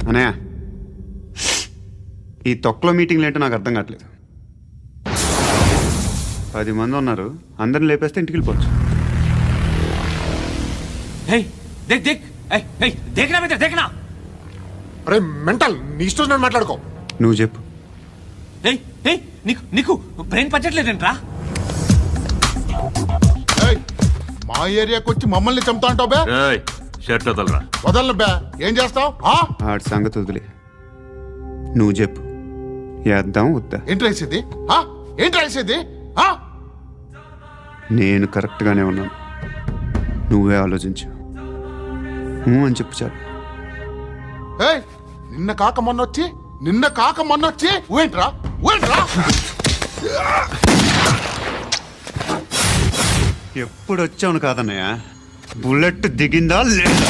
అనయా ఈ తొక్కలో మీటింగ్లు ఏంటో నాకు అర్థం కావట్లేదు. 10 మంది ఉన్నారు, అందరిని లేపేస్తే ఇంటికి వెళ్ళిపోవచ్చు. అరే మెంటల్, నీ ఇష్టం నేను మాట్లాడుకో. నువ్వు చెప్పు. నీకు బ్రెయిన్ పచ్చట్లేదంట్రా? మా ఏరియాకి వచ్చి మమ్మల్ని చంపుతా అంటావు బే? షర్ట్ వదలరా. వదలను బే. ఏం చేస్తావు? ఆడి సంగతి వదిలే, నువ్వు చెప్పు. వేద్దాం వద్దా? ఏంటి రాసేది? ఏంటి రాసేది? నేను కరెక్ట్గానే ఉన్నాను, నువ్వే ఆలోచించు. అని చెప్పు చాలు. నిన్న కాక మొన్నొచ్చి ఊయంట్రా. ఎప్పుడు వచ్చావును కాదన్నయ్య, బుల్లెట్ దిగిందా లేదా?